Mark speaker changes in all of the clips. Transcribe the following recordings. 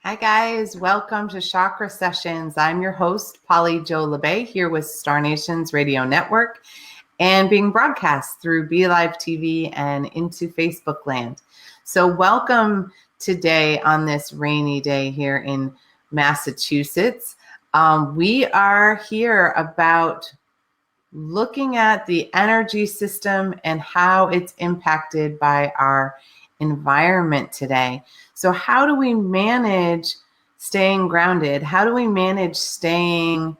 Speaker 1: Hi guys, welcome to Chakra Sessions. I'm your host, Polly Jo Labbé, here with Star Nations Radio Network and being broadcast through Be Live TV and into Facebook land. So welcome today on this rainy day here in Massachusetts. We are here about looking at the energy system and how it's impacted by our environment today. So how do we manage staying grounded? How do we manage staying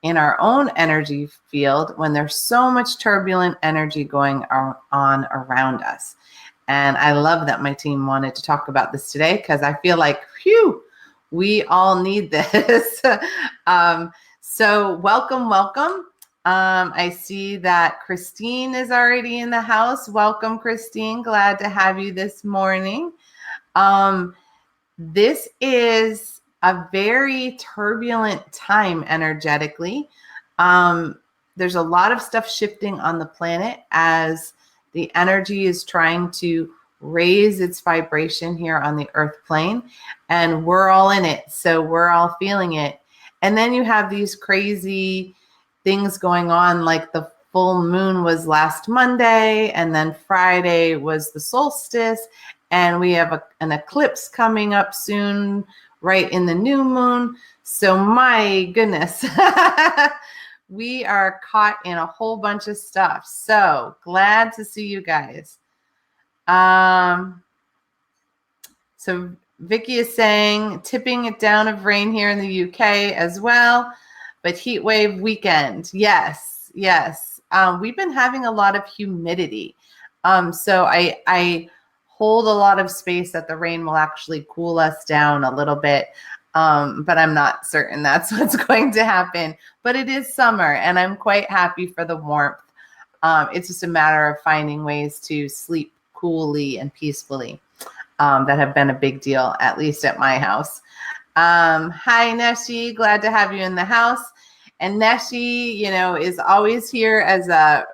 Speaker 1: in our own energy field when there's so much turbulent energy going on around us? And I love that my team wanted to talk about this today because I feel like, phew, we all need this. So welcome. I see that Christine is already in the house. Welcome, Christine. Glad to have you this morning. This is a very turbulent time energetically. There's a lot of stuff shifting on the planet as the energy is trying to raise its vibration here on the earth plane, and we're all in it. So we're all feeling it. And then you have these crazy things going on, like the full moon was last Monday, and then Friday was the solstice, and we have an eclipse coming up soon, right in the new moon. So my goodness, we are caught in a whole bunch of stuff. So glad to see you guys. So Vicky is saying tipping it down of rain here in the UK as well. But heat wave weekend, yes. We've been having a lot of humidity. So I hold a lot of space that the rain will actually cool us down a little bit. But I'm not certain that's what's going to happen. But it is summer, and I'm quite happy for the warmth. It's just a matter of finding ways to sleep coolly and peacefully. That have been a big deal, at least at my house. Hi, Neshi. Glad to have you in the house. And Neshi, is always here as a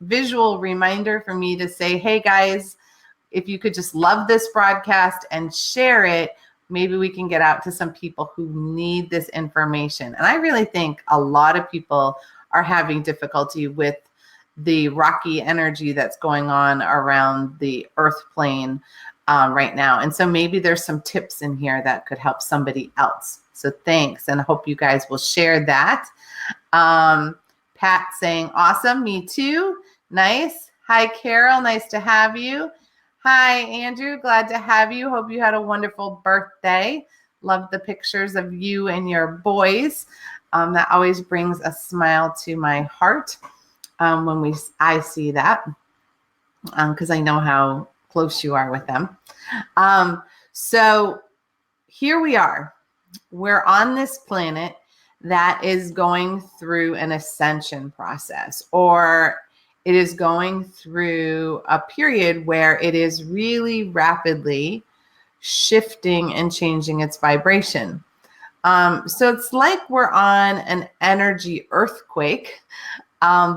Speaker 1: visual reminder for me to say, hey, guys, if you could just love this broadcast and share it, maybe we can get out to some people who need this information. And I really think a lot of people are having difficulty with the rocky energy that's going on around the earth plane right now. And so maybe there's some tips in here that could help somebody else. So thanks. And I hope you guys will share that. Pat saying, awesome. Me too. Nice. Hi, Carol. Nice to have you. Hi, Andrew. Glad to have you. Hope you had a wonderful birthday. Love the pictures of you and your boys. That always brings a smile to my heart when I see that, because I know how close you are with them. So here we are. We're on this planet that is going through an ascension process, or it is going through a period where it is really rapidly shifting and changing its vibration. So it's like we're on an energy earthquake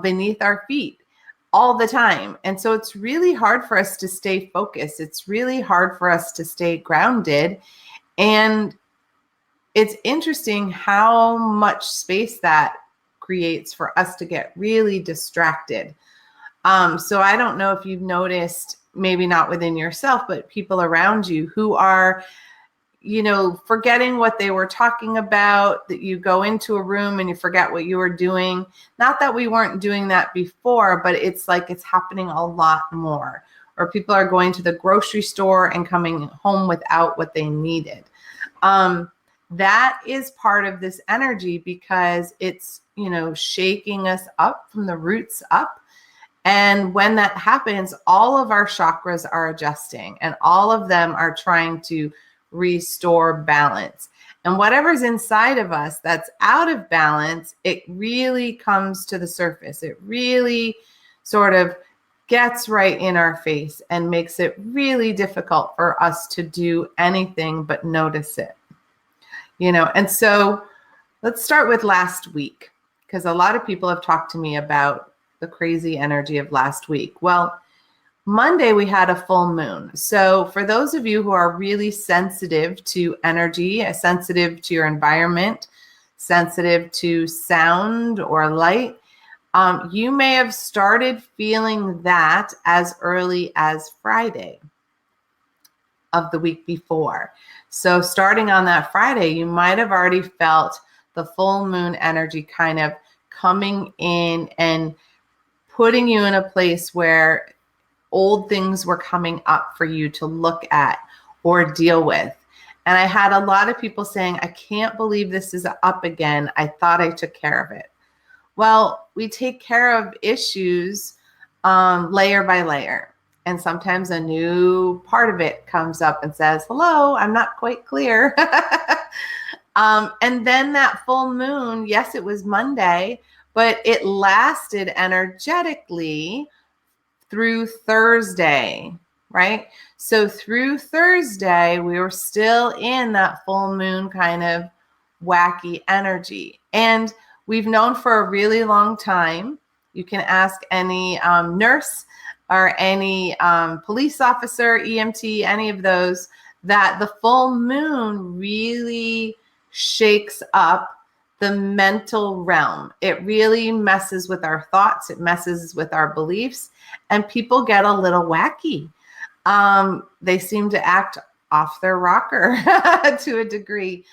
Speaker 1: beneath our feet all the time. And so it's really hard for us to stay focused. It's really hard for us to stay grounded. And it's interesting how much space that creates for us to get really distracted. So I don't know if you've noticed, maybe not within yourself, but people around you who are, forgetting what they were talking about, that you go into a room and you forget what you were doing. Not that we weren't doing that before, but it's like it's happening a lot more. Or people are going to the grocery store and coming home without what they needed. That is part of this energy because it's, shaking us up from the roots up. And when that happens, all of our chakras are adjusting and all of them are trying to restore balance. And whatever's inside of us that's out of balance, it really comes to the surface. It really sort of gets right in our face and makes it really difficult for us to do anything but notice it. And so let's start with last week, because a lot of people have talked to me about the crazy energy of last week. Well, Monday, we had a full moon. So for those of you who are really sensitive to energy, sensitive to your environment, sensitive to sound or light, you may have started feeling that as early as Friday of the week before. So starting on that Friday, you might have already felt the full moon energy kind of coming in and putting you in a place where old things were coming up for you to look at or deal with. And I had a lot of people saying, I can't believe this is up again. I thought I took care of it. Well, we take care of issues layer by layer. And sometimes a new part of it comes up and says, hello, I'm not quite clear. And then that full moon, yes, it was Monday, but it lasted energetically through Thursday, right? So through Thursday, we were still in that full moon kind of wacky energy. And we've known for a really long time, you can ask any nurse or any police officer, EMT, any of those, that the full moon really shakes up the mental realm. It really messes with our thoughts. It messes with our beliefs, and people get a little wacky. They seem to act off their rocker to a degree,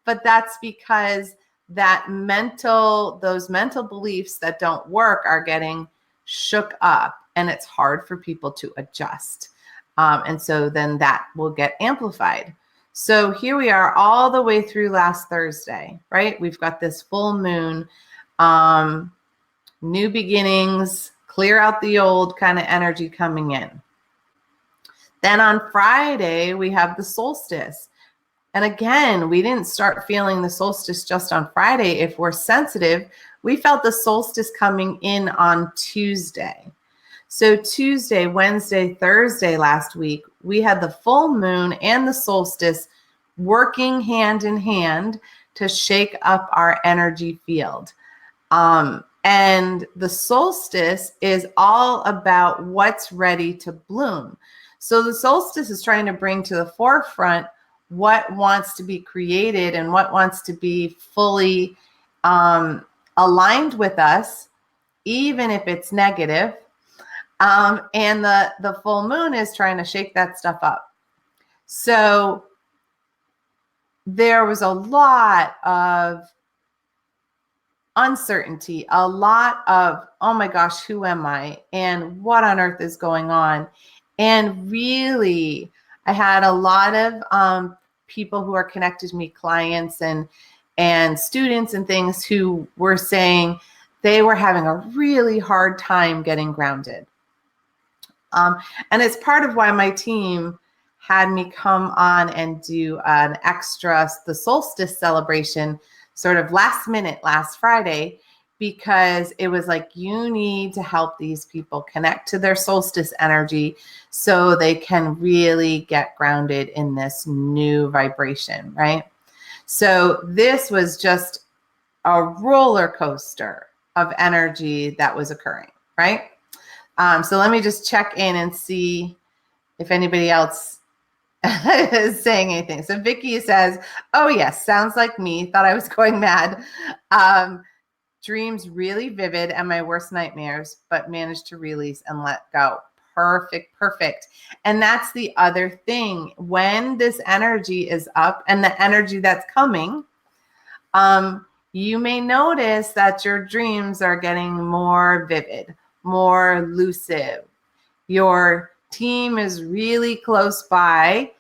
Speaker 1: but that's because those mental beliefs that don't work are getting shook up, and it's hard for people to adjust. And so then that will get amplified. So here we are all the way through last Thursday, right? We've got this full moon, new beginnings, clear out the old kind of energy coming in. Then on Friday, we have the solstice. And again, we didn't start feeling the solstice just on Friday. If we're sensitive, we felt the solstice coming in on Tuesday. So Tuesday, Wednesday, Thursday last week, we had the full moon and the solstice working hand in hand to shake up our energy field. And the solstice is all about what's ready to bloom. So the solstice is trying to bring to the forefront what wants to be created and what wants to be fully aligned with us, even if it's negative. And the full moon is trying to shake that stuff up. So there was a lot of uncertainty, a lot of, oh my gosh, who am I? And what on earth is going on? And really, I had a lot of people who are connected to me, clients and students and things, who were saying they were having a really hard time getting grounded. And it's part of why my team had me come on and do an extra, the solstice celebration, sort of last minute last Friday, because it was like, you need to help these people connect to their solstice energy so they can really get grounded in this new vibration, right? So this was just a roller coaster of energy that was occurring, right? So let me just check in and see if anybody else is saying anything. So Vicky says, oh yes, sounds like me. Thought I was going mad. Dreams really vivid and my worst nightmares, but managed to release and let go. Perfect. And that's the other thing. When this energy is up and the energy that's coming, you may notice that your dreams are getting more vivid, more lucid. Your team is really close by,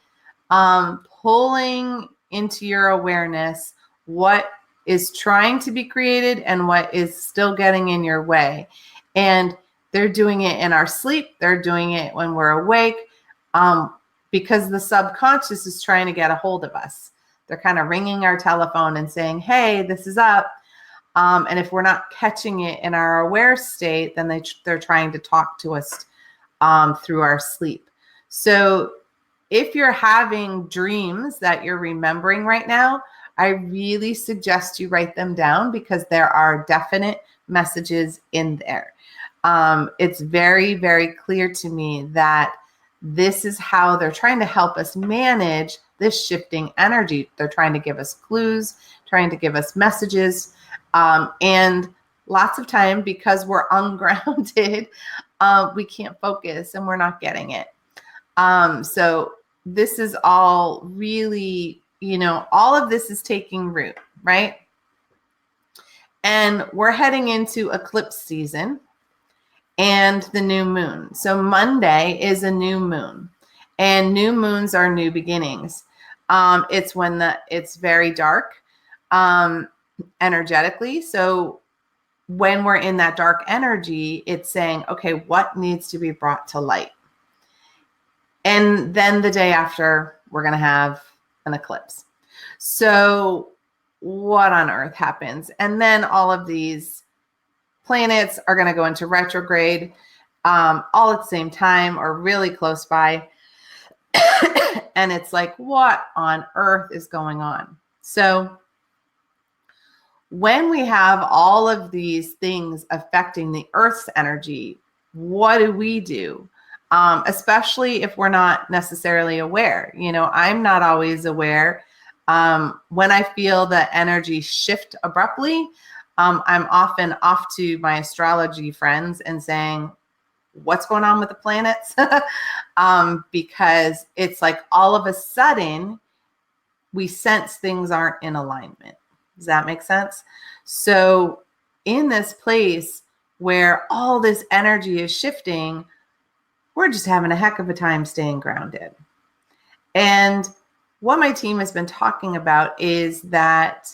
Speaker 1: pulling into your awareness what is trying to be created and what is still getting in your way. And they're doing it in our sleep. They're doing it when we're awake, because the subconscious is trying to get a hold of us. They're kind of ringing our telephone and saying, hey, this is up. And if we're not catching it in our aware state, then they're trying to talk to us through our sleep. So if you're having dreams that you're remembering right now, I really suggest you write them down, because there are definite messages in there. It's very, very clear to me that this is how they're trying to help us manage this shifting energy. They're trying to give us clues, trying to give us messages. And lots of time, because we're ungrounded, we can't focus and we're not getting it. So this is all really, all of this is taking root, right? And we're heading into eclipse season and the new moon. So Monday is a new moon, and new moons are new beginnings. It's when it's very dark energetically. So when we're in that dark energy, it's saying, okay, what needs to be brought to light? And then the day after, we're going to have an eclipse. So what on earth happens? And then all of these planets are going to go into retrograde all at the same time or really close by. And it's like, what on earth is going on? So when we have all of these things affecting the Earth's energy, what do? Especially if we're not necessarily aware. I'm not always aware. When I feel the energy shift abruptly, I'm often off to my astrology friends and saying, what's going on with the planets? Because it's like all of a sudden we sense things aren't in alignment. Does that make sense? So in this place where all this energy is shifting, we're just having a heck of a time staying grounded. And what my team has been talking about is that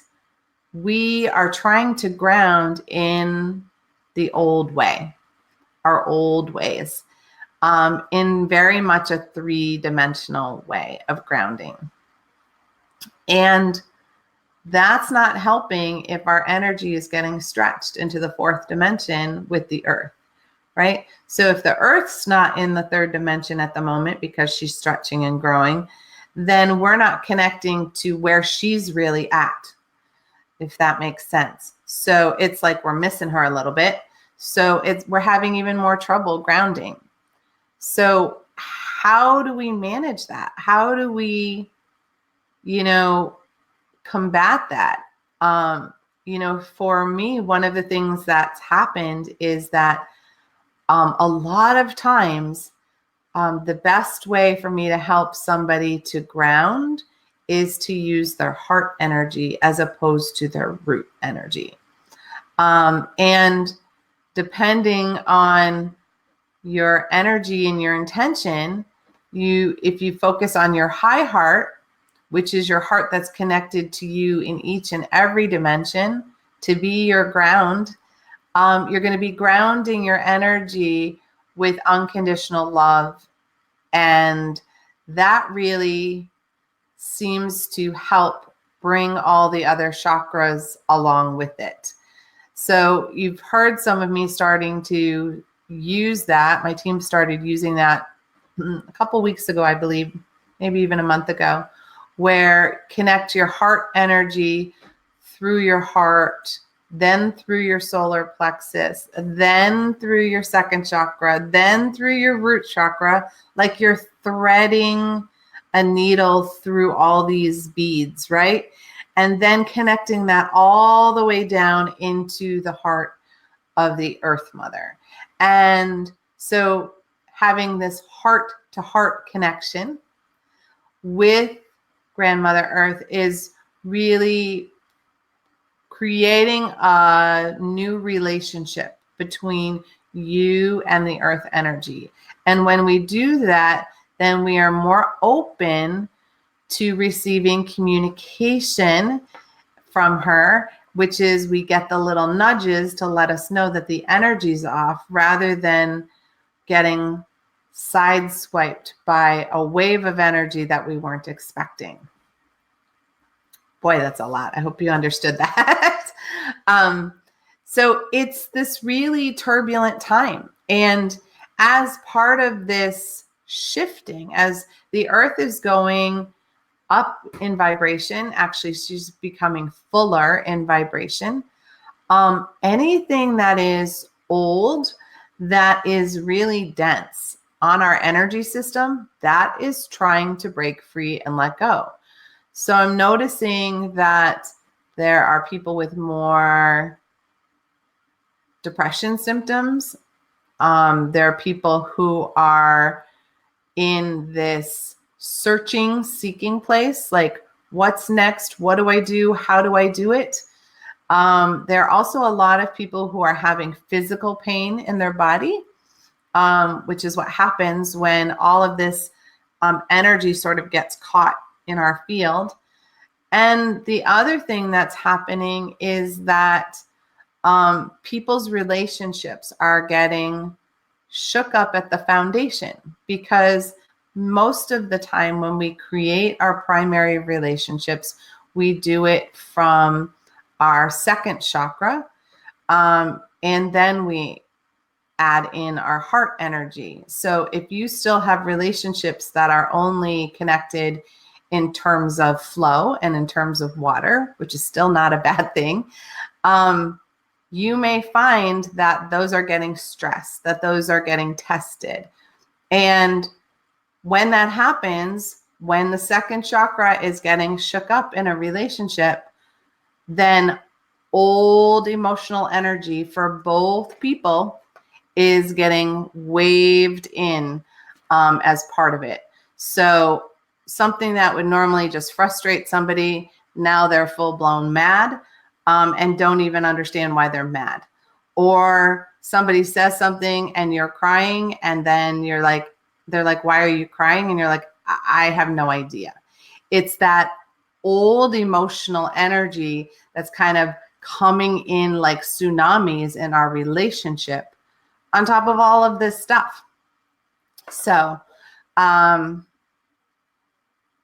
Speaker 1: we are trying to ground in the old way, our old ways, in very much a 3-dimensional way of grounding. And that's not helping if our energy is getting stretched into the 4th dimension with the Earth, right? So if the Earth's not in the 3rd dimension at the moment because she's stretching and growing, then we're not connecting to where she's really at, if that makes sense. So it's like we're missing her a little bit. So we're having even more trouble grounding. So how do we manage that? How do we, combat that? For me, one of the things that's happened is that a lot of times the best way for me to help somebody to ground is to use their heart energy as opposed to their root energy. And depending on your energy and your intention, if you focus on your high heart, which is your heart that's connected to you in each and every dimension to be your ground, you're going to be grounding your energy with unconditional love. And that really seems to help bring all the other chakras along with it. So you've heard some of me starting to use that. My team started using that a couple weeks ago, I believe, maybe even a month ago, where connect your heart energy through your heart, then through your solar plexus, then through your 2nd chakra, then through your root chakra, like you're threading a needle through all these beads, right? And then connecting that all the way down into the heart of the Earth Mother. And so having this heart-to-heart connection with Grandmother Earth is really creating a new relationship between you and the Earth energy. And when we do that, then we are more open to receiving communication from her, which is we get the little nudges to let us know that the energy's off rather than getting sideswiped by a wave of energy that we weren't expecting. Boy, that's a lot. I hope you understood that. So it's this really turbulent time. And as part of this shifting, as the Earth is going up in vibration, actually she's becoming fuller in vibration. Anything that is old, that is really dense on our energy system, that is trying to break free and let go. So I'm noticing that there are people with more depression symptoms. There are people who are in this searching, seeking place, like, what's next? What do I do? How do I do it? There are also a lot of people who are having physical pain in their body, which is what happens when all of this energy sort of gets caught in our field. And the other thing that's happening is that people's relationships are getting shook up at the foundation, because most of the time when we create our primary relationships, we do it from our second chakra, and then we add in our heart energy. So if you still have relationships that are only connected in terms of flow and in terms of water, which is still not a bad thing, you may find that those are getting stressed, that those are getting tested. And when that happens, when the second chakra is getting shook up in a relationship, then old emotional energy for both people is getting waved in as part of it. So something that would normally just frustrate somebody, now they're full-blown mad, and don't even understand why they're mad. Or somebody says something and you're crying, and then they're like, why are you crying? And you're like, I have no idea. It's that old emotional energy that's kind of coming in like tsunamis in our relationship on top of all of this stuff. So,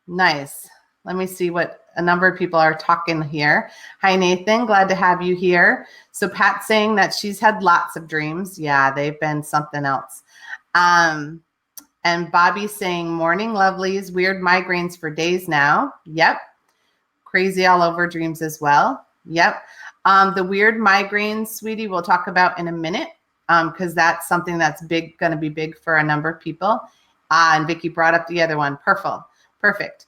Speaker 1: nice. Let me see what a number of people are talking here. Hi, Nathan. Glad to have you here. So Pat's saying that she's had lots of dreams. Yeah, they've been something else. And Bobby's saying, morning, lovelies. Weird migraines for days now. Yep. Crazy all over dreams as well. Yep. The weird migraines, sweetie, we'll talk about in a minute, because that's something that's going to be big for a number of people. And Vicki brought up the other one. Perfect.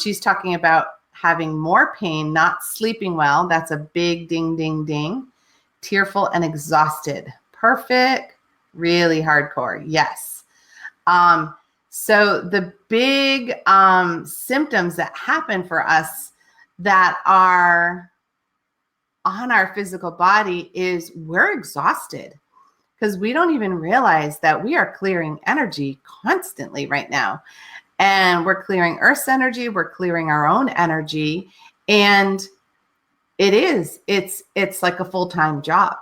Speaker 1: She's talking about having more pain, not sleeping well. That's a big ding, ding, ding. Tearful and exhausted. Perfect. Really hardcore. Yes. So the big symptoms that happen for us that are on our physical body is we're exhausted, because we don't even realize that we are clearing energy constantly right now. And we're clearing Earth's energy, we're clearing our own energy, and it's like a full-time job.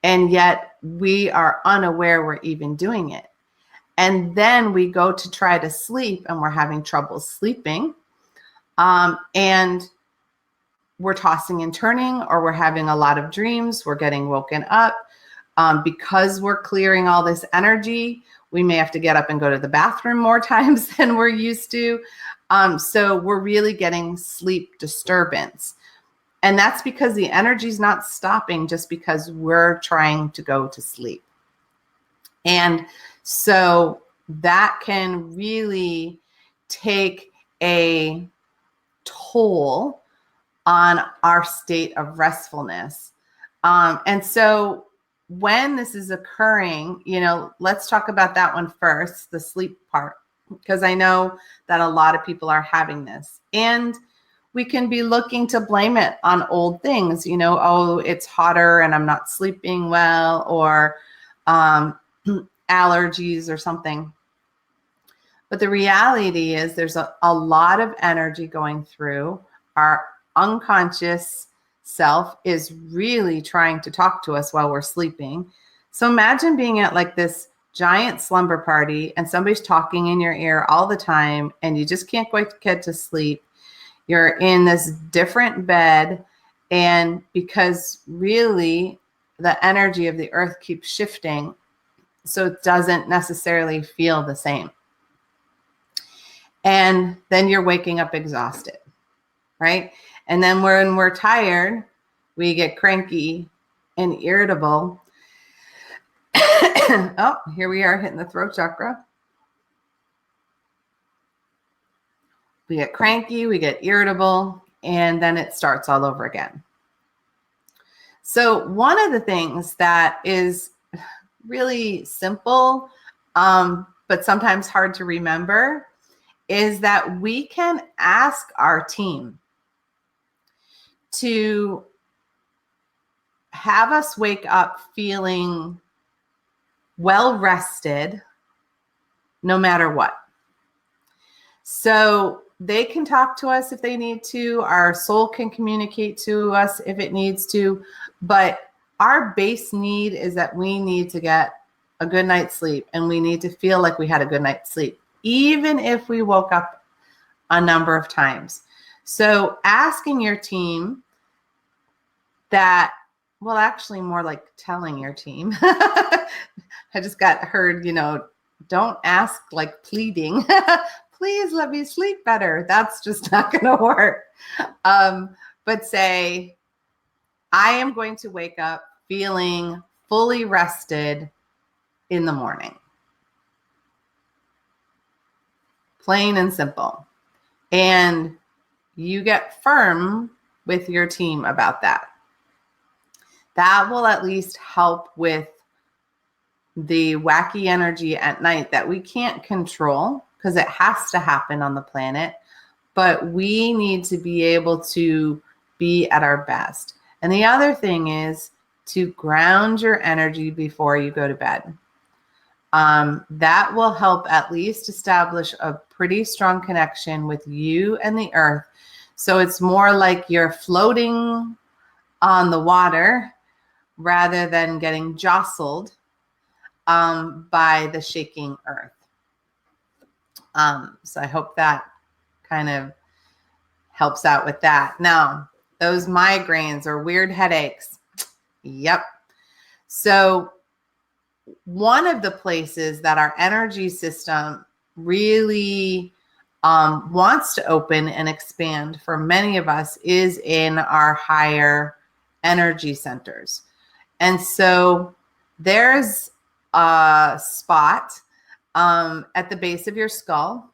Speaker 1: And yet we are unaware we're even doing it. And then we go to try to sleep and we're having trouble sleeping. And we're tossing and turning, or we're having a lot of dreams, we're getting woken up. Because we're clearing all this energy, we may have to get up and go to the bathroom more times than we're used to. So we're really getting sleep disturbance. And that's because the energy is not stopping just because we're trying to go to sleep. And so that can really take a toll on our state of restfulness. And so when this is occurring, let's talk about that one first, the sleep part, because I know that a lot of people are having this. And we can be looking to blame it on old things, oh, it's hotter and I'm not sleeping well, or allergies or something. But the reality is there's a lot of energy going through. Our unconscious self is really trying to talk to us while we're sleeping. So imagine being at like this giant slumber party and somebody's talking in your ear all the time and you just can't quite get to sleep. You're in this different bed, and because really the energy of the earth keeps shifting, so it doesn't necessarily feel the same. And then you're waking up exhausted, right? And then when we're tired, we get cranky and irritable. Oh, here we are hitting the throat chakra. We get cranky, we get irritable, and then it starts all over again. So one of the things that is really simple, but sometimes hard to remember, is that we can ask our team to have us wake up feeling well rested no matter what. So they can talk to us if they need to. Our soul can communicate to us if it needs to. But our base need is that we need to get a good night's sleep, and we need to feel like we had a good night's sleep, even if we woke up a number of times. So asking your team that, well, actually more like telling your team. I just got heard, don't ask like pleading. Please let me sleep better. That's just not going to work. But say, I am going to wake up feeling fully rested in the morning. Plain and simple. And you get firm with your team about that. That will at least help with the wacky energy at night that we can't control because it has to happen on the planet. But we need to be able to be at our best. And the other thing is to ground your energy before you go to bed. That will help at least establish a pretty strong connection with you and the earth. So it's more like you're floating on the water rather than getting jostled by the shaking earth. So I hope that kind of helps out with that. Now, those migraines or weird headaches. Yep. So one of the places that our energy system really wants to open and expand for many of us is in our higher energy centers. And so there's a spot at the base of your skull,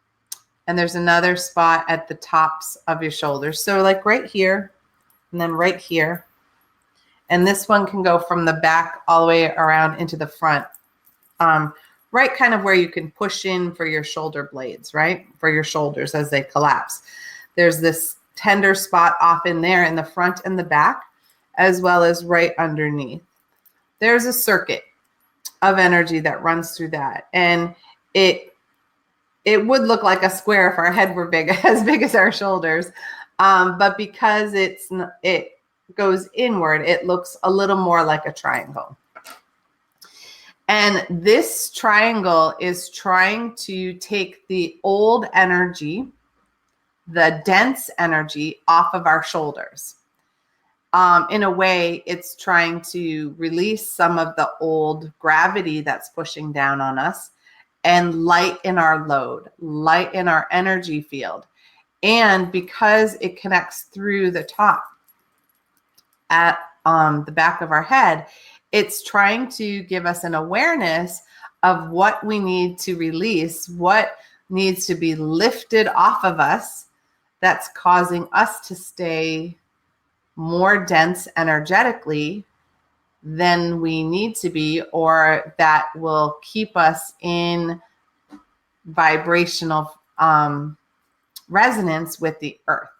Speaker 1: and there's another spot at the tops of your shoulders. So like right here, and then right here. And this one can go from the back all the way around into the front. Right kind of where you can push in for your shoulder blades, right? For your shoulders as they collapse. There's this tender spot off in there in the front and the back, as well as right underneath. There's a circuit of energy that runs through that. And it would look like a square if our head were as big as our shoulders. But because it goes inward, it looks a little more like a triangle. And this triangle is trying to take the old energy, the dense energy, off of our shoulders. In a way, it's trying to release some of the old gravity that's pushing down on us and lighten our load, lighten our energy field. And because it connects through the top at the back of our head, it's trying to give us an awareness of what we need to release, what needs to be lifted off of us that's causing us to stay more dense energetically than we need to be, or that will keep us in vibrational resonance with the earth.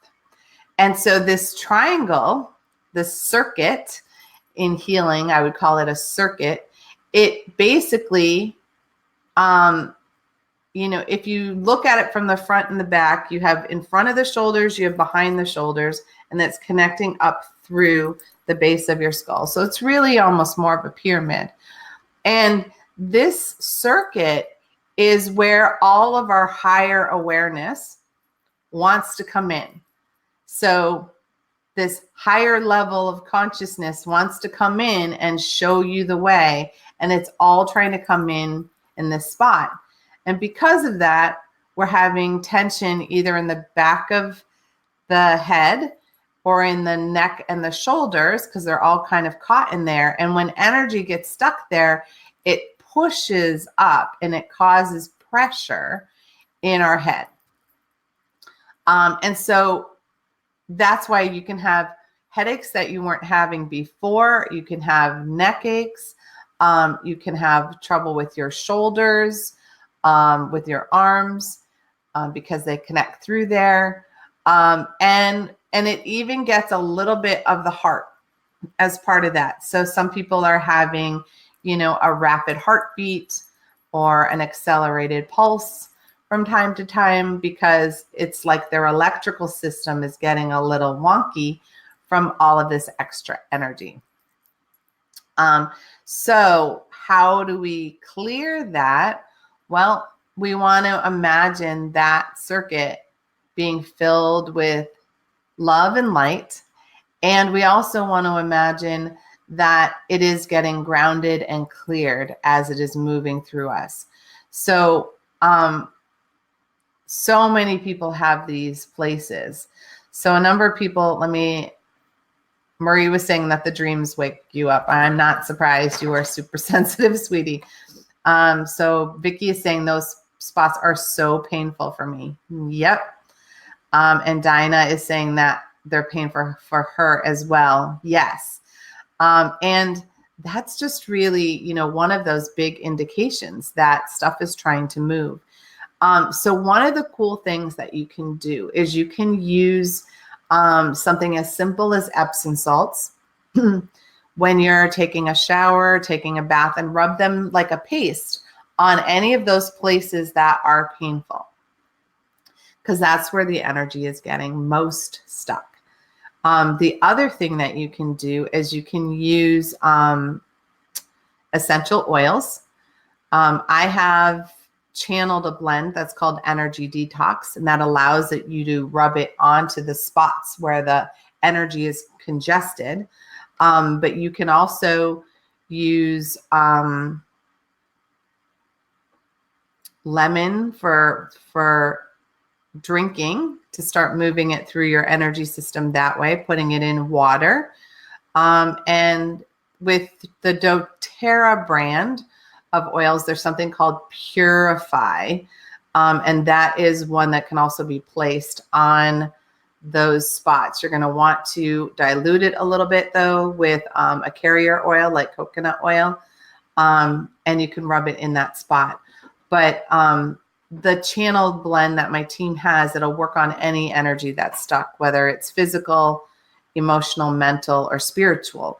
Speaker 1: And so this triangle, this circuit in healing, I would call it a circuit. It basically, if you look at it from the front and the back, you have in front of the shoulders, you have behind the shoulders, and that's connecting up through the base of your skull. So it's really almost more of a pyramid. And this circuit is where all of our higher awareness wants to come in. So this higher level of consciousness wants to come in and show you the way. And it's all trying to come in this spot. And because of that, we're having tension either in the back of the head or in the neck and the shoulders, because they're all kind of caught in there. And when energy gets stuck there, it pushes up and it causes pressure in our head. And so that's why you can have headaches that you weren't having before. You can have neck aches. You can have trouble with your shoulders, with your arms, because they connect through there. And it even gets a little bit of the heart as part of that. So some people are having, a rapid heartbeat or an accelerated pulse from time to time, because it's like their electrical system is getting a little wonky from all of this extra energy. So how do we clear that? Well, we want to imagine that circuit being filled with love and light. And we also want to imagine that it is getting grounded and cleared as it is moving through us. So, so many people have these places. So a number of people, Marie was saying that the dreams wake you up. I'm not surprised. You are super sensitive, sweetie. So Vicky is saying those spots are so painful for me. Yep. And Dinah is saying that they're painful for her as well. Yes. And that's just really, one of those big indications that stuff is trying to move. So one of the cool things that you can do is you can use something as simple as Epsom salts when you're taking a shower, taking a bath, and rub them like a paste on any of those places that are painful, because that's where the energy is getting most stuck. The other thing that you can do is you can use essential oils. I have channeled a blend that's called Energy Detox, and that allows you to rub it onto the spots where the energy is congested. But you can also use lemon for drinking to start moving it through your energy system that way, putting it in water. And with the doTERRA brand of oils, there's something called Purify. And that is one that can also be placed on those spots. You're going to want to dilute it a little bit though with a carrier oil like coconut oil. And you can rub it in that spot. But the channeled blend that my team has, it'll work on any energy that's stuck, whether it's physical, emotional, mental, or spiritual.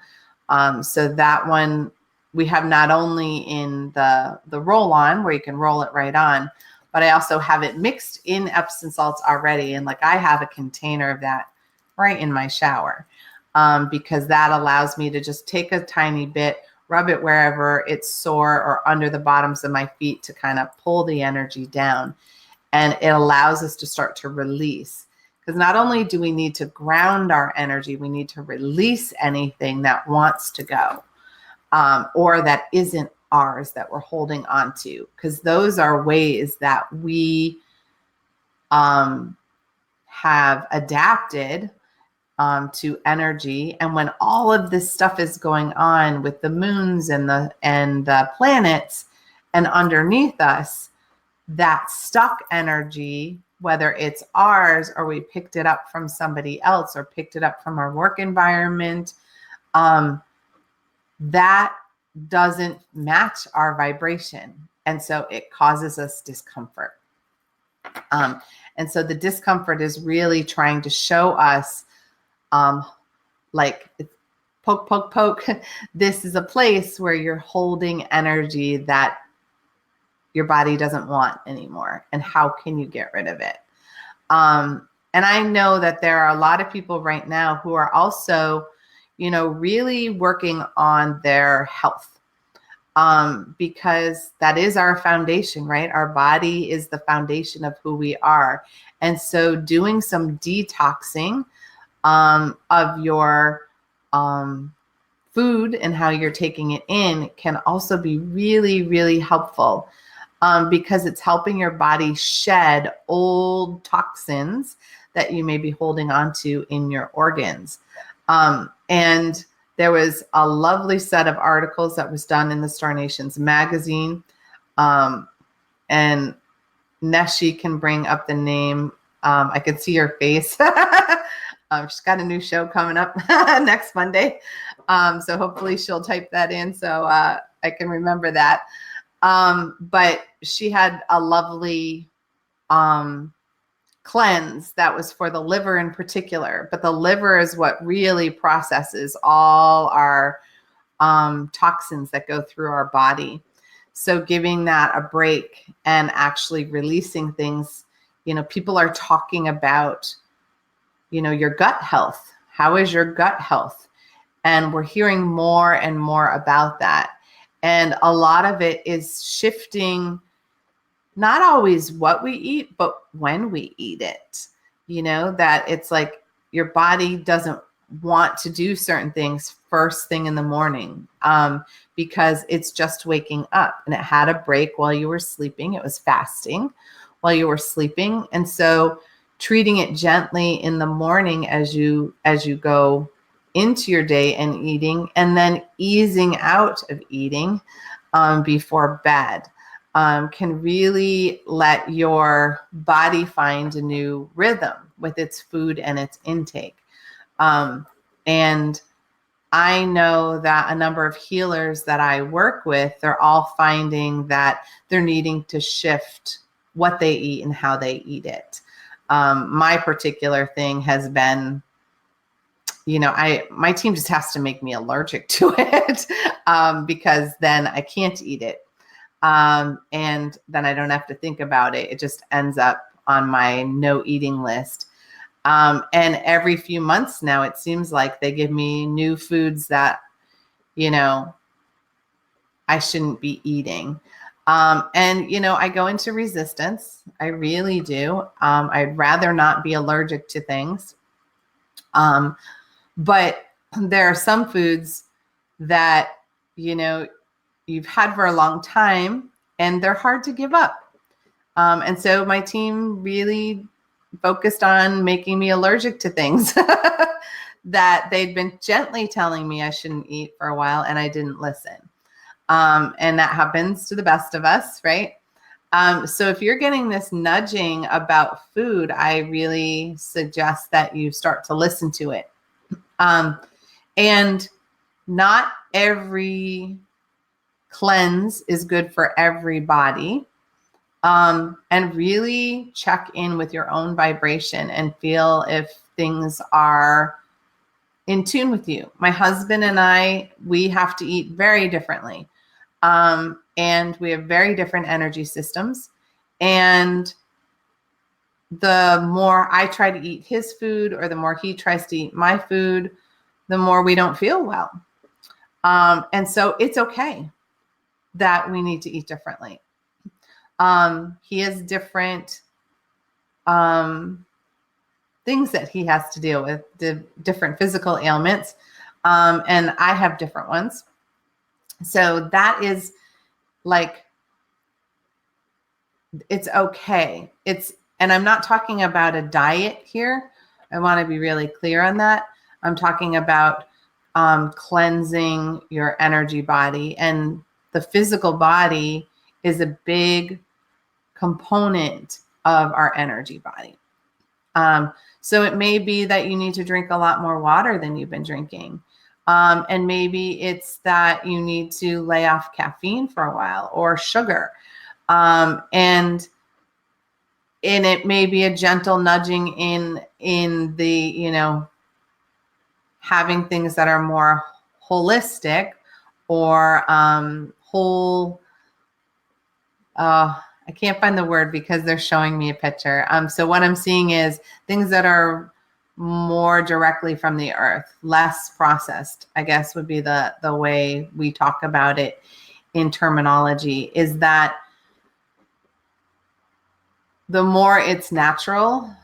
Speaker 1: So that one we have not only in the roll-on where you can roll it right on, but I also have it mixed in Epsom salts already. And like I have a container of that right in my shower because that allows me to just take a tiny bit, rub it wherever it's sore or under the bottoms of my feet to kind of pull the energy down. And it allows us to start to release. Because not only do we need to ground our energy, we need to release anything that wants to go or that isn't ours that we're holding on to. Because those are ways that we have adapted to energy. And when all of this stuff is going on with the moons and the planets and underneath us, that stuck energy, whether it's ours or we picked it up from somebody else or picked it up from our work environment, that doesn't match our vibration. And so it causes us discomfort. And so the discomfort is really trying to show us like poke, poke, poke. This is a place where you're holding energy that your body doesn't want anymore. And how can you get rid of it? And I know that there are a lot of people right now who are also, really working on their health because that is our foundation, right? Our body is the foundation of who we are. And so doing some detoxing of your food and how you're taking it in can also be really, really helpful because it's helping your body shed old toxins that you may be holding on to in your organs. And There was a lovely set of articles that was done in the Star Nations magazine. And Neshi can bring up the name. I can see her face. She's got a new show coming up next Monday. So hopefully she'll type that in so I can remember that. But she had a lovely cleanse that was for the liver in particular. But the liver is what really processes all our toxins that go through our body. So giving that a break and actually releasing things, people are talking about, your gut health. How is your gut health? And we're hearing more and more about that. And a lot of it is shifting, not always what we eat, but when we eat it, that it's like your body doesn't want to do certain things first thing in the morning because it's just waking up, and it had a break while you were sleeping. It was fasting while you were sleeping. And so treating it gently in the morning as you go into your day and eating, and then easing out of eating before bed can really let your body find a new rhythm with its food and its intake. And I know that a number of healers that I work with, they're all finding that they're needing to shift what they eat and how they eat it. My particular thing has been, my team just has to make me allergic to it because then I can't eat it. And then I don't have to think about it. It just ends up on my no eating list. And every few months now, it seems like they give me new foods that, I shouldn't be eating. And, I go into resistance. I really do. I'd rather not be allergic to things. But there are some foods that, you've had for a long time and they're hard to give up. And so my team really focused on making me allergic to things that they'd been gently telling me I shouldn't eat for a while, and I didn't listen. And that happens to the best of us, right? So if you're getting this nudging about food, I really suggest that you start to listen to it. And not every cleanse is good for everybody. And really check in with your own vibration and feel if things are in tune with you. My husband and I, we have to eat very differently. And we have very different energy systems. And the more I try to eat his food, or the more he tries to eat my food, the more we don't feel well. And so it's okay that we need to eat differently. He has different things that he has to deal with, the different physical ailments, and I have different ones. So that is like, it's okay. And I'm not talking about a diet here. I want to be really clear on that. I'm talking about cleansing your energy body, and the physical body is a big component of our energy body. So it may be that you need to drink a lot more water than you've been drinking. And maybe it's that you need to lay off caffeine for a while, or sugar. And it may be a gentle nudging in the, having things that are more holistic, or whole, I can't find the word because they're showing me a picture. So what I'm seeing is things that are more directly from the earth, less processed, I guess would be the way we talk about it in terminology, is that the more it's natural,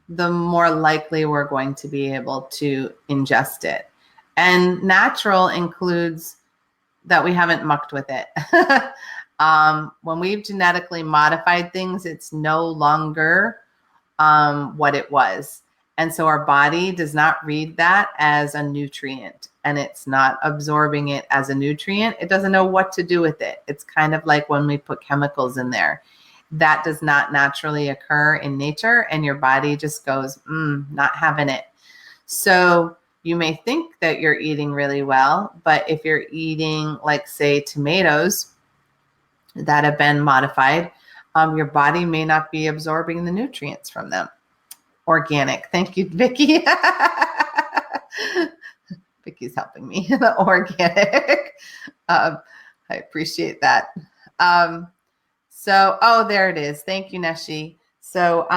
Speaker 1: the more likely we're going to be able to ingest it. And natural includes that we haven't mucked with it. When we've genetically modified things, it's no longer what it was. And so our body does not read that as a nutrient. and it's not absorbing it as a nutrient, it doesn't know what to do with it. It's kind of like when we put chemicals in there. That does not naturally occur in nature, and your body just goes, not having it. So you may think that you're eating really well, but if you're eating, like, say, tomatoes that have been modified, your body may not be absorbing the nutrients from them. Organic. Thank you, Vicky. Vicky's helping me. The organic. I appreciate that. There it is. Thank you, Neshi. So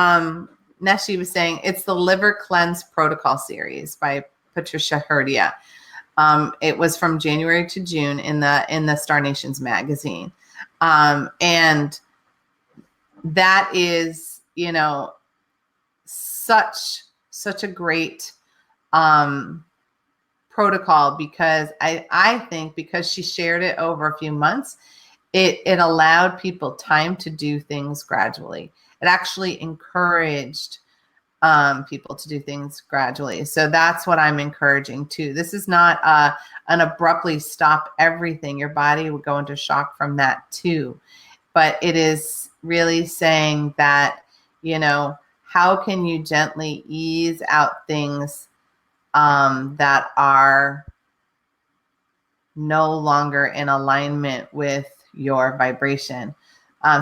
Speaker 1: Neshi was saying it's the Liver Cleanse Protocol series by Patricia Herdia. It was from January to June in the Star Nations magazine. And that is, such a great protocol, because I think because she shared it over a few months, it allowed people time to do things gradually. It actually encouraged people to do things gradually. So that's what I'm encouraging too. This is not an abruptly stop everything. Your body would go into shock from that too. But it is really saying that, how can you gently ease out things that are no longer in alignment with your vibration.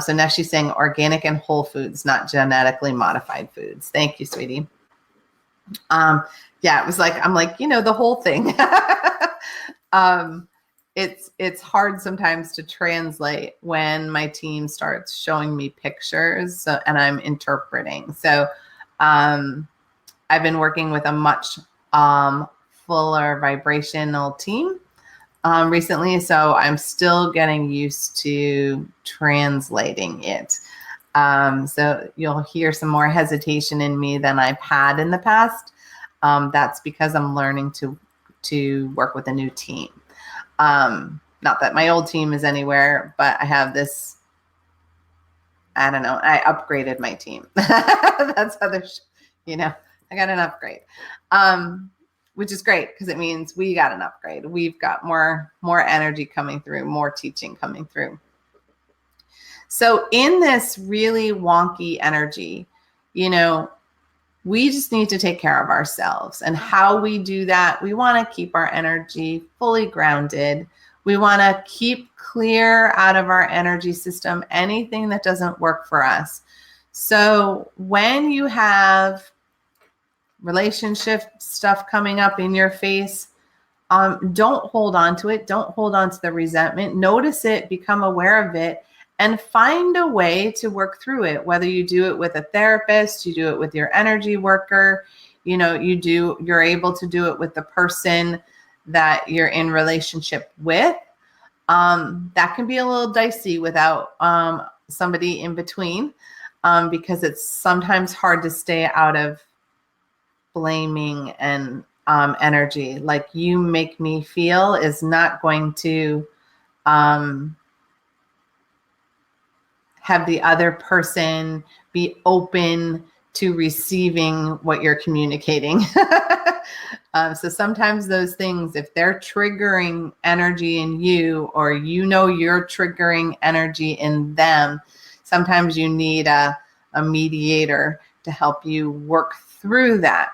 Speaker 1: So now she's saying organic and whole foods, not genetically modified foods. Thank you, sweetie. It was like, I'm like, the whole thing. It's hard sometimes to translate when my team starts showing me pictures, and I'm interpreting. So I've been working with a much fuller vibrational team recently, so I'm still getting used to translating it. So you'll hear some more hesitation in me than I've had in the past. That's because I'm learning to work with a new team. Not that my old team is anywhere, but I have this, I don't know, I upgraded my team. That's how I got an upgrade. Which is great, because it means we got an upgrade. We've got more energy coming through, more teaching coming through. So in this really wonky energy, we just need to take care of ourselves. And how we do that, we want to keep our energy fully grounded. We want to keep clear out of our energy system anything that doesn't work for us. So when you have relationship stuff coming up in your face, don't hold on to it. Don't hold on to the resentment. Notice it, become aware of it, and find a way to work through it. Whether you do it with a therapist, you do it with your energy worker, you're able to do it with the person that you're in relationship with. That can be a little dicey without somebody in between, because it's sometimes hard to stay out of blaming and energy. Like, you make me feel is not going to have the other person be open to receiving what you're communicating. So sometimes those things, if they're triggering energy in you, or you're triggering energy in them, sometimes you need a mediator to help you work through that.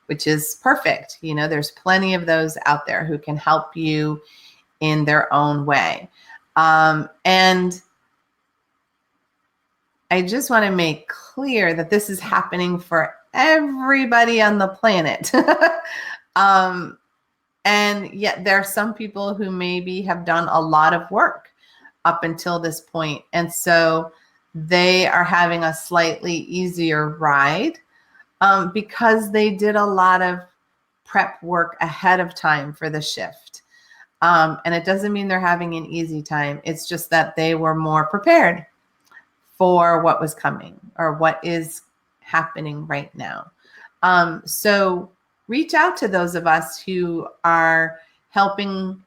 Speaker 1: Which is perfect. There's plenty of those out there who can help you in their own way. And I just want to make clear that this is happening for everybody on the planet. And yet there are some people who maybe have done a lot of work up until this point. And so they are having a slightly easier ride. Because they did a lot of prep work ahead of time for the shift. And it doesn't mean they're having an easy time. It's just that they were more prepared for what was coming, or what is happening right now. So reach out to those of us who are helping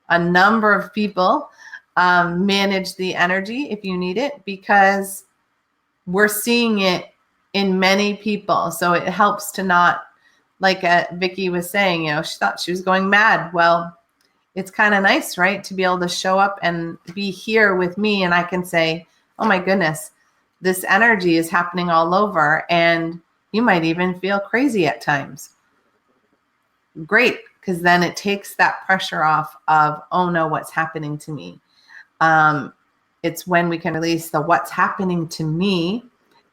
Speaker 1: a number of people manage the energy if you need it, because we're seeing it in many people. So it helps to not like Vicky was saying, you know, she thought she was going mad. Well, it's kind of nice, right? To be able to show up and be here with me, and I can say, oh my goodness, this energy is happening all over, and you might even feel crazy at times. Great, because then it takes that pressure off of, oh no, what's happening to me? It's when we can release the what's happening to me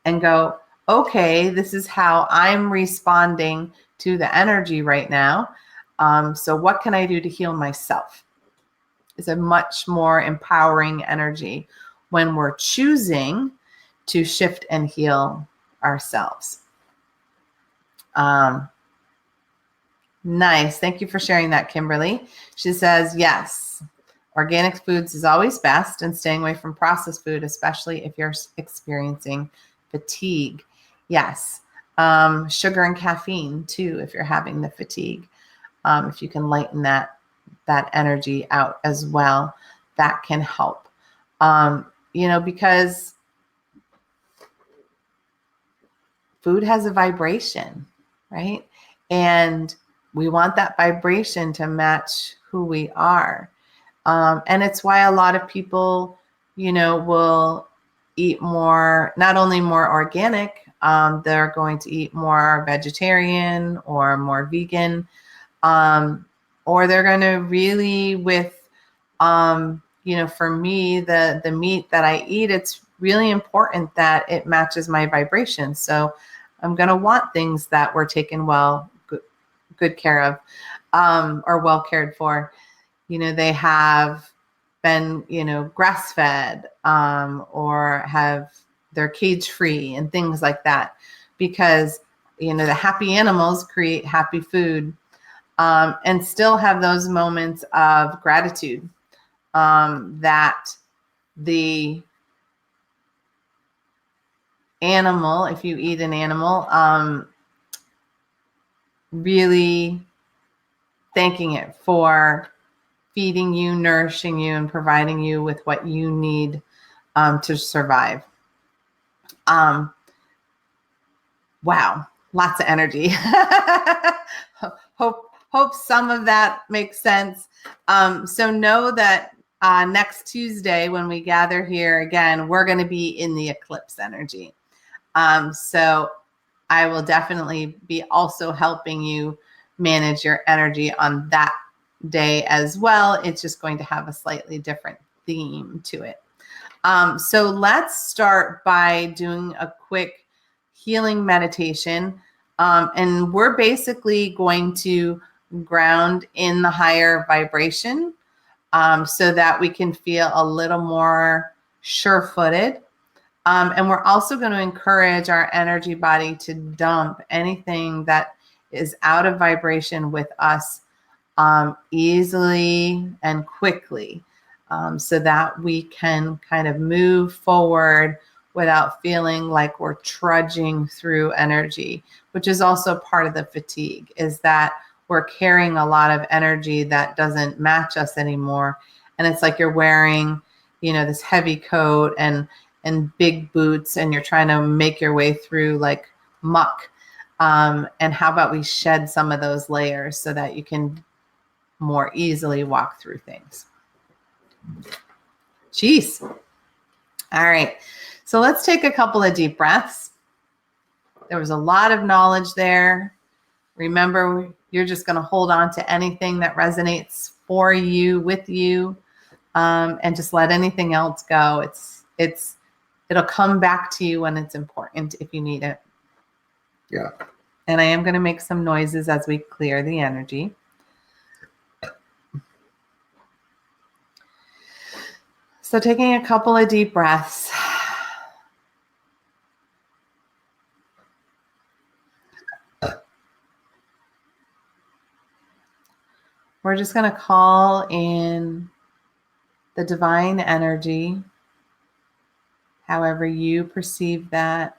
Speaker 1: and go, okay, this is how I'm responding to the energy right now. So what can I do to heal myself? It's a much more empowering energy when we're choosing to shift and heal ourselves. Nice. Thank you for sharing that, Kimberly. She says, yes, organic foods is always best, and staying away from processed food, especially if you're experiencing fatigue. Yes. Sugar and caffeine too, if you're having the fatigue. If you can lighten that energy out as well, that can help. Because food has a vibration, right? And we want that vibration to match who we are. And it's why a lot of people, will eat more, not only more organic, they're going to eat more vegetarian or more vegan, or they're going to really with, for me, the meat that I eat, it's really important that it matches my vibration. So I'm going to want things that were taken good care of, or well cared for. They have been, grass fed, or they're cage free and things like that, because, the happy animals create happy food, and still have those moments of gratitude, that the animal, if you eat an animal, really thanking it for feeding you, nourishing you, and providing you with what you need to survive. Wow, lots of energy. Hope some of that makes sense. So know that next Tuesday when we gather here again, we're going to be in the eclipse energy. So I will definitely be also helping you manage your energy on that day as well. It's just going to have a slightly different theme to it. So let's start by doing a quick healing meditation. And we're basically going to ground in the higher vibration, so that we can feel a little more sure-footed. And we're also going to encourage our energy body to dump anything that is out of vibration with us, easily and quickly, so that we can kind of move forward without feeling like we're trudging through energy, which is also part of the fatigue, is that we're carrying a lot of energy that doesn't match us anymore. And it's like you're wearing, this heavy coat and big boots, and you're trying to make your way through like muck. And how about we shed some of those layers so that you can more easily walk through things. Jeez. All right. So let's take a couple of deep breaths. There was a lot of knowledge there. Remember, you're just going to hold on to anything that resonates for you, with you, and just let anything else go. It'll come back to you when it's important, if you need it.
Speaker 2: Yeah.
Speaker 1: And I am going to make some noises as we clear the energy. So taking a couple of deep breaths. We're just going to call in the divine energy, however you perceive that,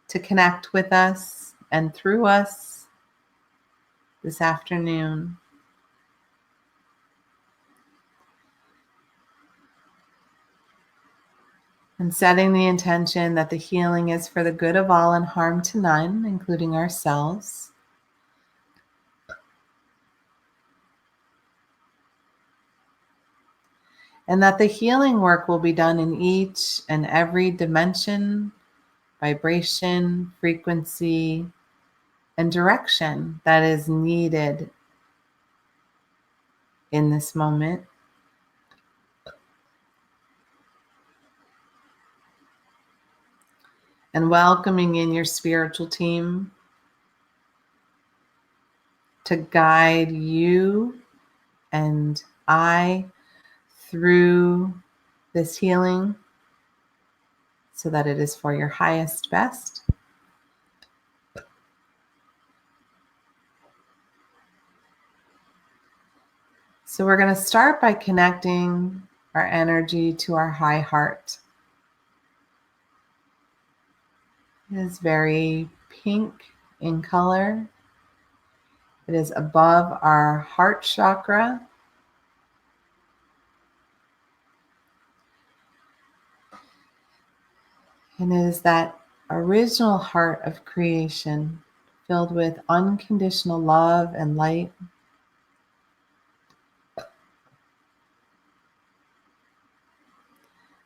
Speaker 1: to connect with us and through us this afternoon. And setting the intention that the healing is for the good of all and harm to none, including ourselves. and that the healing work will be done in each and every dimension, vibration, frequency, and direction that is needed in this moment. And welcoming in your spiritual team to guide you and I through this healing so that it is for your highest best. So we're going to start by connecting our energy to our high heart. It is very pink in color. It is above our heart chakra. And it is that original heart of creation filled with unconditional love and light.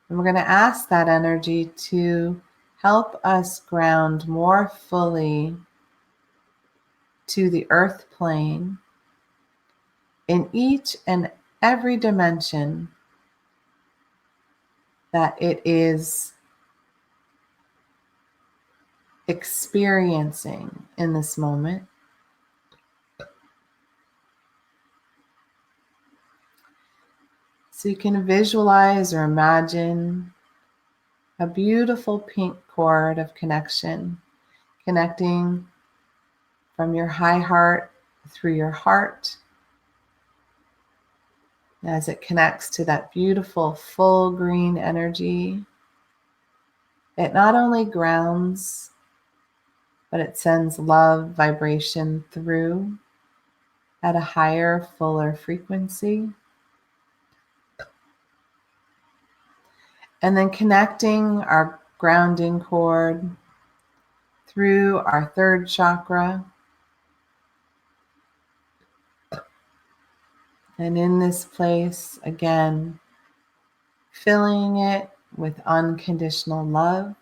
Speaker 1: And we're going to ask that energy to help us ground more fully to the earth plane in each and every dimension that it is experiencing in this moment. So you can visualize or imagine a beautiful pink cord of connection, connecting from your high heart through your heart as it connects to that beautiful full green energy. It not only grounds, but it sends love vibration through at a higher, fuller frequency. And then connecting our grounding cord through our third chakra. And in this place, again, filling it with unconditional love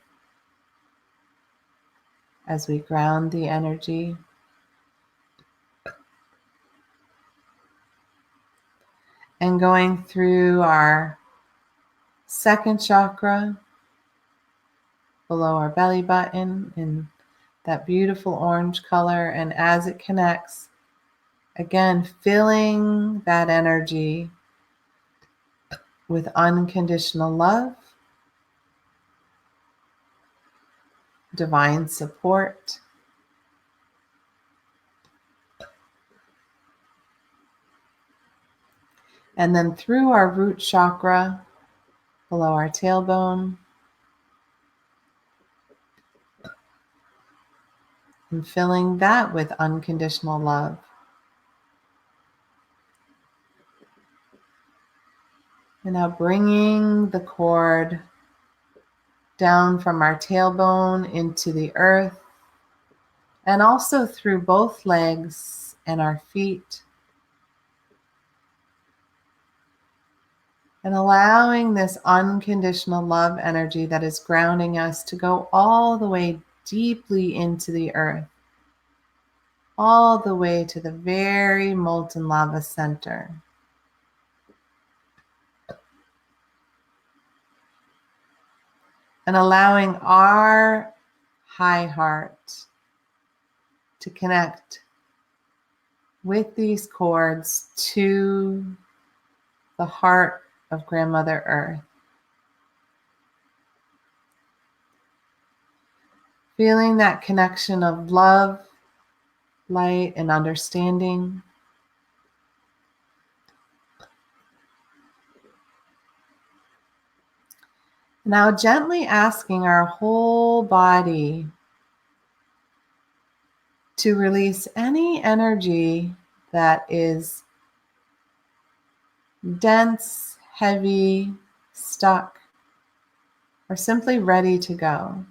Speaker 1: as we ground the energy. And going through our second chakra, below our belly button in that beautiful orange color. And as it connects, again, filling that energy with unconditional love, divine support, and then through our root chakra, below our tailbone, and filling that with unconditional love. And now bringing the cord down from our tailbone into the earth, and also through both legs and our feet. And allowing this unconditional love energy that is grounding us to go all the way deeply into the earth, all the way to the very molten lava center. And allowing our high heart to connect with these cords to the heart of Grandmother Earth. Feeling that connection of love, light, and understanding. Now gently asking our whole body to release any energy that is dense, heavy, stuck, or simply ready to go.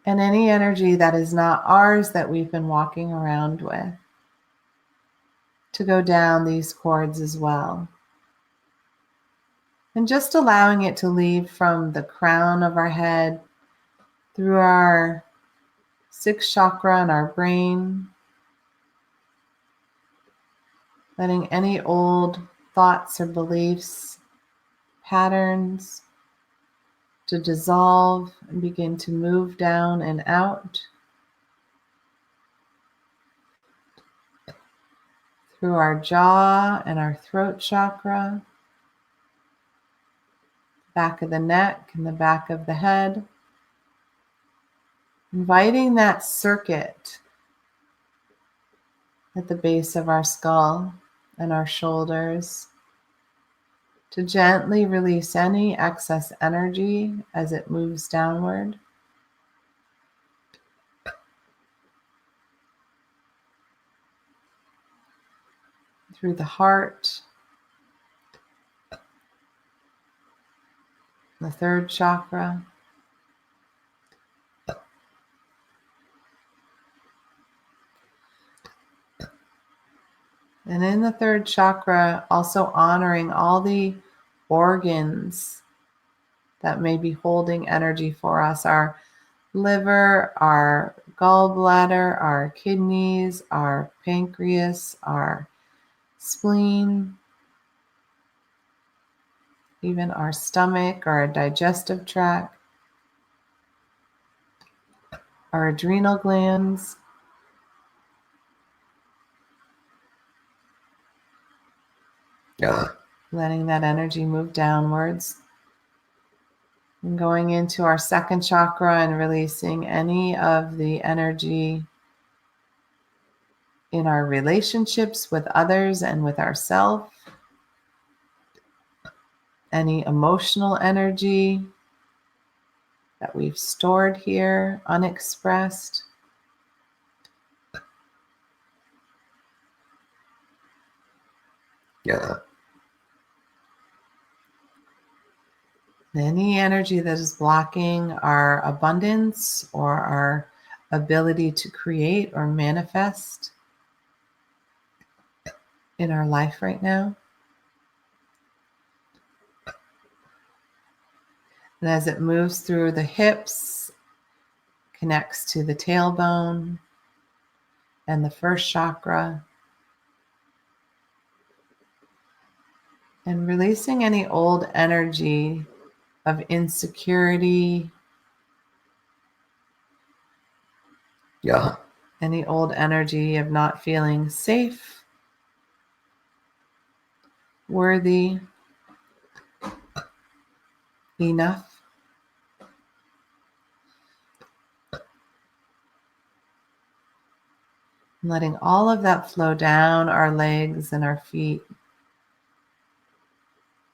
Speaker 1: And any energy that is not ours that we've been walking around with, to go down these cords as well. And just allowing it to leave from the crown of our head through our sixth chakra and our brain, letting any old thoughts or beliefs, patterns to dissolve and begin to move down and out through our jaw and our throat chakra, back of the neck and the back of the head, inviting that circuit at the base of our skull and our shoulders to gently release any excess energy as it moves downward. Through the heart, the third chakra, and in the third chakra, also honoring all the organs that may be holding energy for us, our liver, our gallbladder, our kidneys, our pancreas, our spleen, even our stomach, our digestive tract, our adrenal glands, letting that energy move downwards. And going into our second chakra and releasing any of the energy in our relationships with others and with ourselves, any emotional energy that we've stored here, unexpressed. Any energy that is blocking our abundance or our ability to create or manifest in our life right now. And as it moves through the hips, connects to the tailbone and the first chakra, and releasing any old energy of insecurity, any old energy of not feeling safe, worthy, enough. And letting all of that flow down our legs and our feet,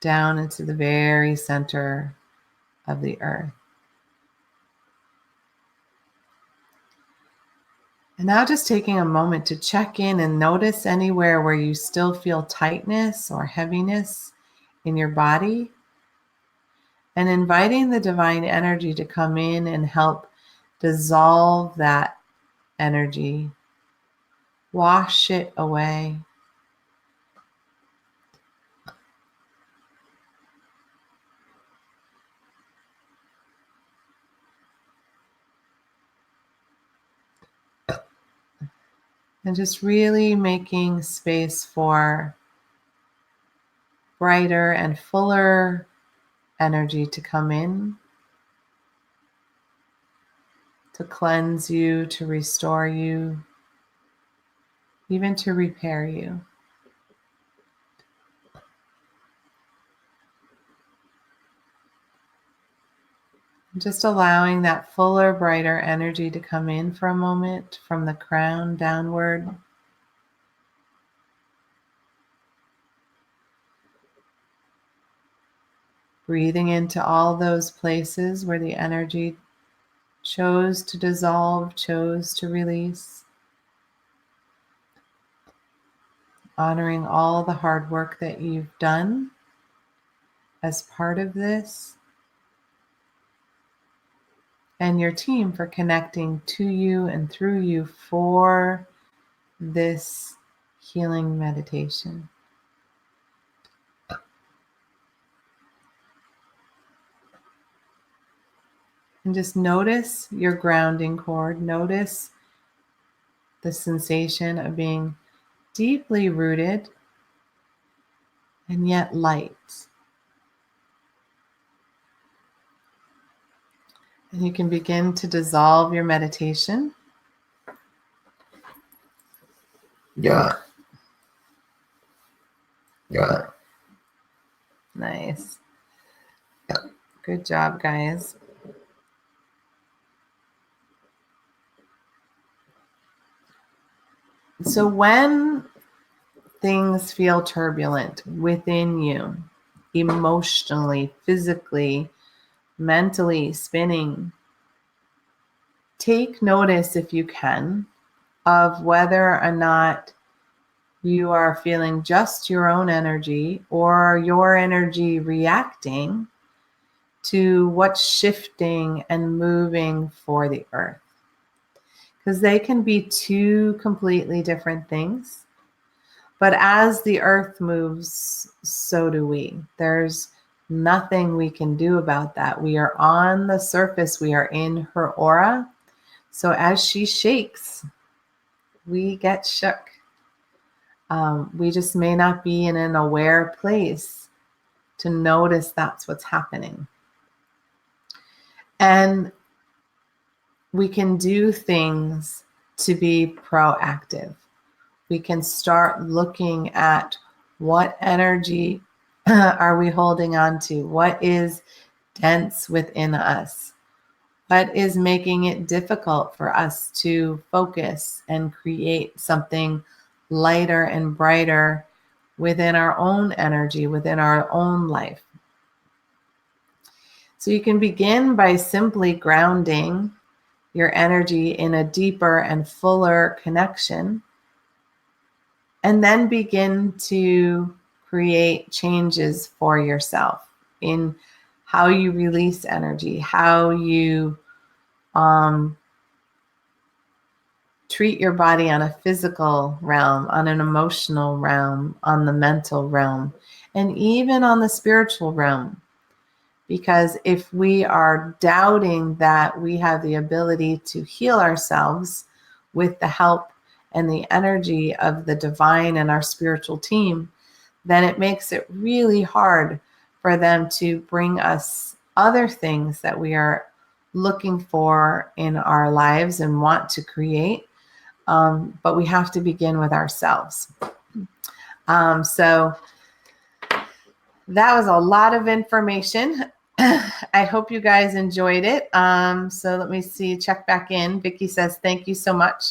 Speaker 1: down into the very center of the earth. And now just taking a moment to check in and notice anywhere where you still feel tightness or heaviness in your body, and inviting the divine energy to come in and help dissolve that energy, wash it away. And just really making space for brighter and fuller energy to come in, to cleanse you, to restore you, even to repair you. Just allowing that fuller, brighter energy to come in for a moment from the crown downward. Breathing into all those places where the energy chose to dissolve, chose to release. Honoring all the hard work that you've done as part of this. And your team for connecting to you and through you for this healing meditation. And just notice your grounding cord. Notice the sensation of being deeply rooted and yet light. And you can begin to dissolve your meditation.
Speaker 2: Yeah. Yeah.
Speaker 1: Nice.
Speaker 2: Yeah.
Speaker 1: Good job, guys. So when things feel turbulent within you, emotionally, physically, mentally, spinning, take notice, if you can, of whether or not you are feeling just your own energy or your energy reacting to what's shifting and moving for the earth. Because they can be two completely different things. But as the earth moves, so do we. There's nothing we can do about that. We are on the surface, we are in her aura. So as she shakes, we get shook. We just may not be in an aware place to notice that's what's happening. And we can do things to be proactive. We can start looking at what energy are we holding on to? What is dense within us? What is making it difficult for us to focus and create something lighter and brighter within our own energy, within our own life? So you can begin by simply grounding your energy in a deeper and fuller connection, and then begin to create changes for yourself in how you release energy, how you treat your body on a physical realm, on an emotional realm, on the mental realm, and even on the spiritual realm. Because if we are doubting that we have the ability to heal ourselves with the help and the energy of the divine and our spiritual team, then it makes it really hard for them to bring us other things that we are looking for in our lives and want to create. But we have to begin with ourselves. So that was a lot of information. I hope you guys enjoyed it. So let me see, check back in. Vicki says, thank you so much,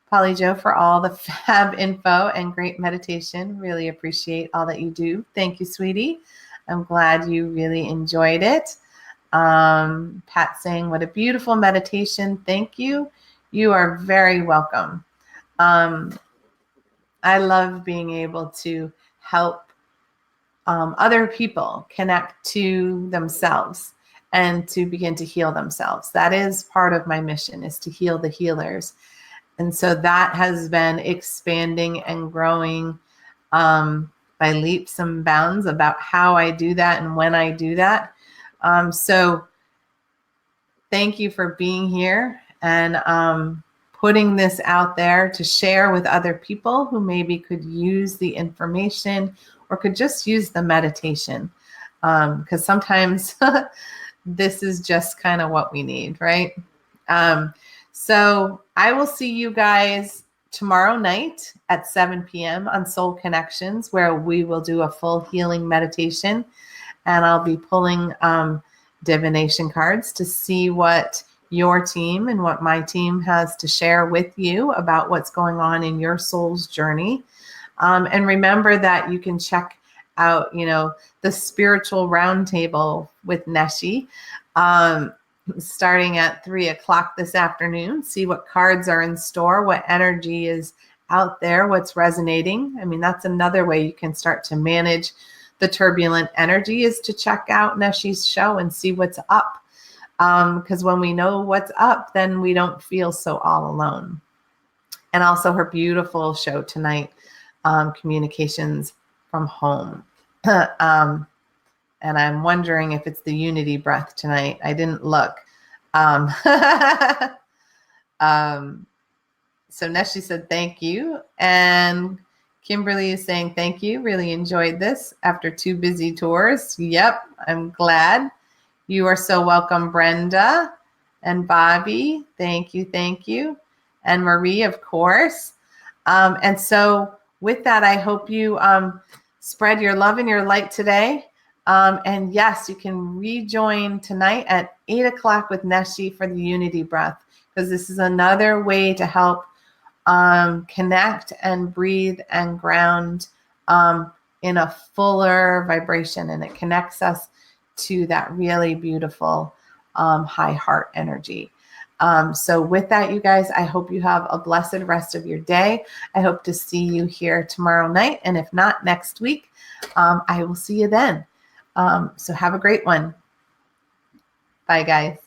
Speaker 1: Polly Joe, for all the fab info and great meditation. Really appreciate all that you do. Thank you, sweetie. I'm glad you really enjoyed it. Pat saying, what a beautiful meditation. Thank you. You are very welcome. I love being able to help other people connect to themselves and to begin to heal themselves. That is part of my mission, is to heal the healers. And so that has been expanding and growing by leaps and bounds about how I do that and when I do that. So thank you for being here and putting this out there to share with other people who maybe could use the information or could just use the meditation. Because sometimes this is just kind of what we need, right? So I will see you guys tomorrow night at 7 p.m. on Soul Connections, where we will do a full healing meditation. And I'll be pulling divination cards to see what your team and what my team has to share with you about what's going on in your soul's journey. And remember that you can check out, the spiritual roundtable with Neshi, starting at 3:00 this afternoon. See what cards are in store, what energy is out there, what's resonating. I mean, that's another way you can start to manage the turbulent energy, is to check out Neshi's show and see what's up. Because when we know what's up, then we don't feel so all alone. And also her beautiful show tonight, Communications from Home. And I'm wondering if it's the unity breath tonight. I didn't look. Um, so Neshi said, thank you. And Kimberly is saying, thank you. Really enjoyed this after 2 busy tours. Yep, I'm glad. You are so welcome, Brenda and Bobby. Thank you. Thank you. And Marie, of course. And so with that, I hope you spread your love and your light today. And yes, you can rejoin tonight at 8 o'clock with Neshi for the Unity Breath, because this is another way to help connect and breathe and ground in a fuller vibration. And it connects us to that really beautiful high heart energy. So with that, you guys, I hope you have a blessed rest of your day. I hope to see you here tomorrow night. And if not, next week, I will see you then. So have a great one. Bye, guys.